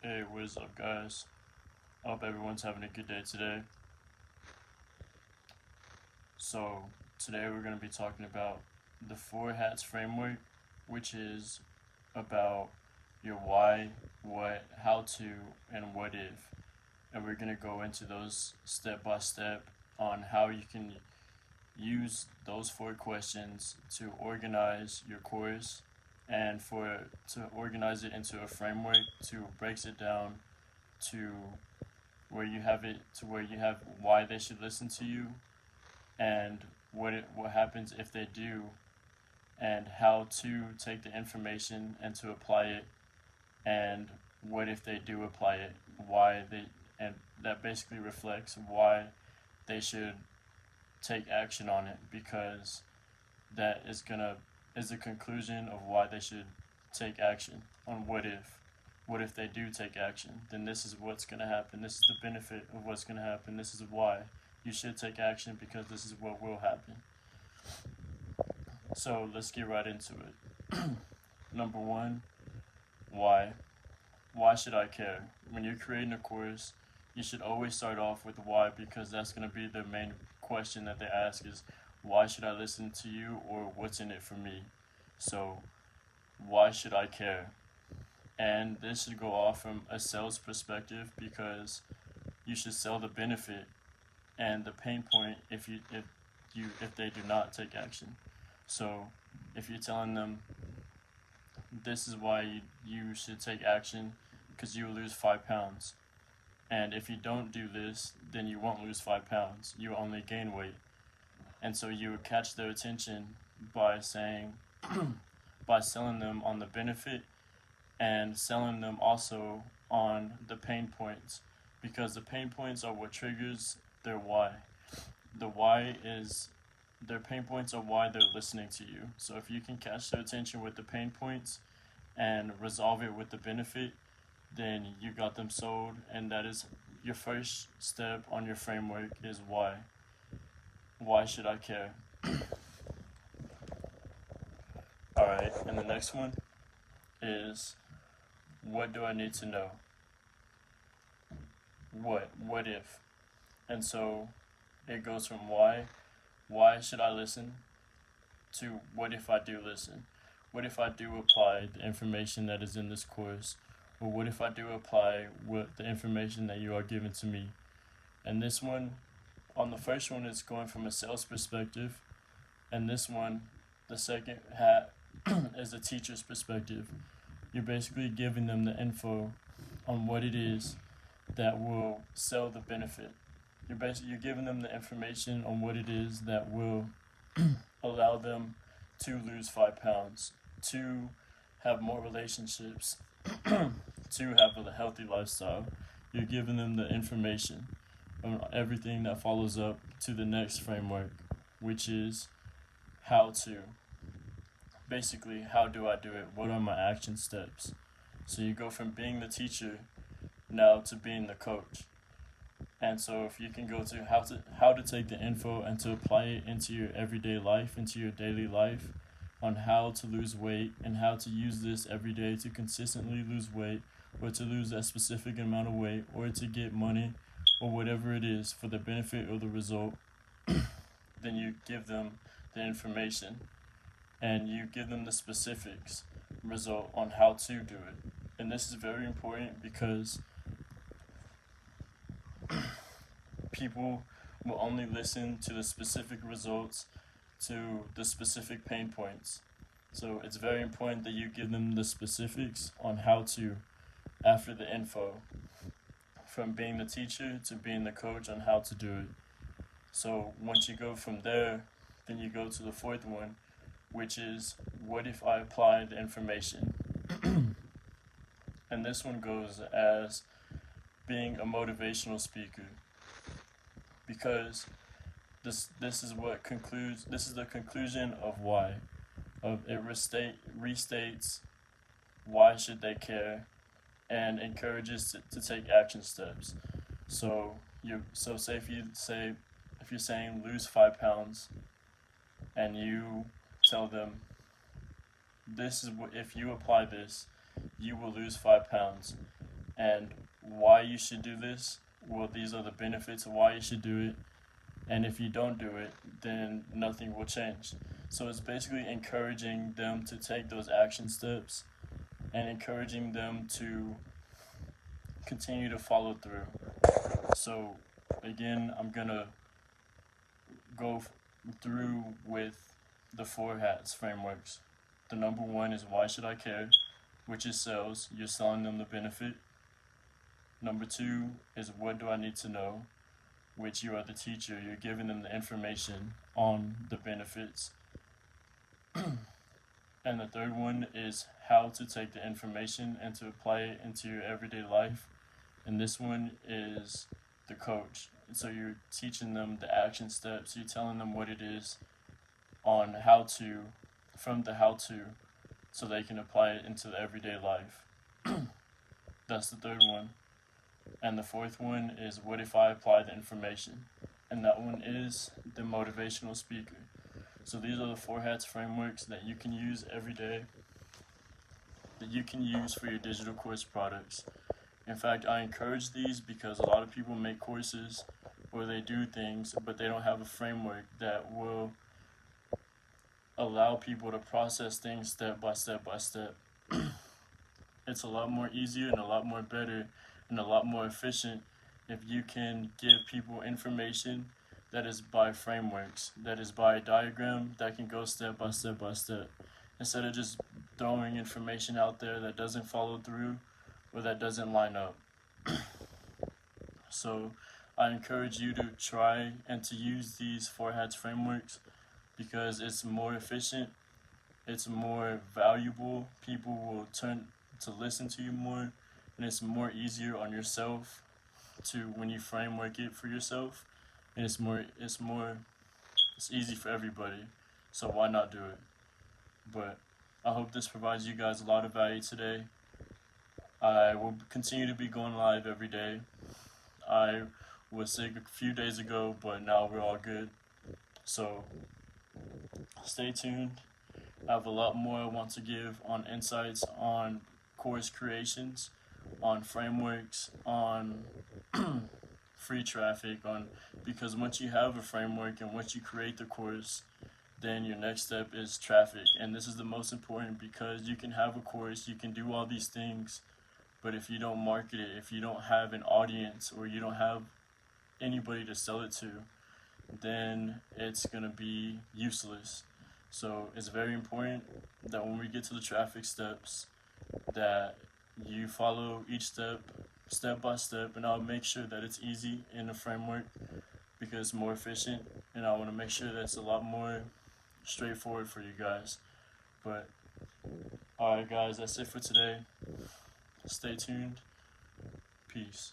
Hey, what is up, guys? I hope everyone's having a good day today. So, today we're going to be talking about the Four Hats framework, which is about your why, what, how to, and what if. And we're going to go into those step by step on how you can use those four questions to organize your course and to organize it into a framework to breaks it down to where you have why they should listen to you and what happens if they do, and how to take the information and to apply it, and what if they do apply it, why they and that basically reflects why they should take action on it, because that is the conclusion of why they should take action on what if they do take action, then this is what's going to happen. This is the benefit of what's going to happen. This is why you should take action, because this is what will happen. So let's get right into it. Number one, why? Why should I care? When you're creating a course, you should always start off with why, because that's going to be the main question that they ask is, why should I listen to you, or what's in it for me? So, why should I care? And this should go off from a sales perspective, because you should sell the benefit and the pain point if they do not take action. So if you're telling them this is why you should take action, because you will lose 5 pounds, and if you don't do this, then you won't lose 5 pounds, you will only gain weight. And so you would catch their attention by saying by selling them on the benefit and selling them also on the pain points, because the pain points are what triggers their why. The why is their pain points are why they're listening to you. So if you can catch their attention with the pain points and resolve it with the benefit, then you got them sold, and that is your first step on your framework is why. Why should I care? Alright, and the next one is, what do I need to know? What if? And so it goes from why should I listen, to what if I do listen? What if I do apply the information that is in this course? Or what if I do apply the information that you are giving to me? And this one, on the first one, it's going from a sales perspective. And this one, the second hat, is a teacher's perspective. You're basically giving them the info on what it is that will sell the benefit. You're giving them the information on what it is that will allow them to lose 5 pounds, to have more relationships, to have a healthy lifestyle. You're giving them the information on everything that follows up to the next framework, which is how to. Basically, how do I do it? What are my action steps? So you go from being the teacher now to being the coach. And so if you can go to how to take the info and to apply it into your everyday life, into your daily life, on how to lose weight and how to use this every day to consistently lose weight, or to lose that specific amount of weight, or to get money, or whatever it is for the benefit or the result, then you give them the information and you give them the specifics result on how to do it. And this is very important, because people will only listen to the specific results, to the specific pain points. So it's very important that you give them the specifics on how to, after the info, from being the teacher to being the coach on how to do it. So once you go from there, then you go to the fourth one, which is, what if I apply the information? And this one goes as being a motivational speaker, because this is the conclusion of why. It restates why should they care, and encourages to take action steps. So say if you're saying lose 5 pounds, and you tell them this is what, if you apply this, you will lose 5 pounds. and why you should do this. Well, these are the benefits of why you should do it. And if you don't do it, then nothing will change. So it's basically encouraging them to take those action steps and encouraging them to continue to follow through. So again, I'm gonna go through with the 4 hats frameworks. The number one is why should I care, which is sales. You're selling them the benefit. Number two is what do I need to know, which you are the teacher. You're giving them the information on the benefits. And the third one is how to take the information and to apply it into your everyday life. And this one is the coach. So you're teaching them the action steps. You're telling them what it is on how to, from the how to, so they can apply it into the everyday life. That's the third one. And the fourth one is what if I apply the information? And that one is the motivational speaker. So these are the 4 hats frameworks that you can use every day, that you can use for your digital course products. In fact, I encourage these because a lot of people make courses or they do things, but they don't have a framework that will allow people to process things step by step by step. It's a lot more easier and a lot more better and a lot more efficient if you can give people information that is by frameworks, that is by a diagram that can go step by step by step, instead of just throwing information out there that doesn't follow through or that doesn't line up. So I encourage you to try and to use these 4 hats frameworks because it's more efficient, it's more valuable, people will turn to listen to you more, and it's more easier on yourself to when you framework it for yourself, and it's easy for everybody. So why not do it? But I hope this provides you guys a lot of value today. I will continue to be going live every day. I was sick a few days ago, but now we're all good. So stay tuned. I have a lot more I want to give on insights on course creations, on frameworks, on free traffic, on because once you have a framework and once you create the course, then your next step is traffic. And this is the most important because you can have a course, you can do all these things, but if you don't market it, if you don't have an audience or you don't have anybody to sell it to, then it's going to be useless. So it's very important that when we get to the traffic steps, that you follow each step by step, and I'll make sure that it's easy in the framework because it's more efficient, and I want to make sure that it's a lot more straightforward for you guys. But alright guys, that's it for today. Stay tuned. Peace.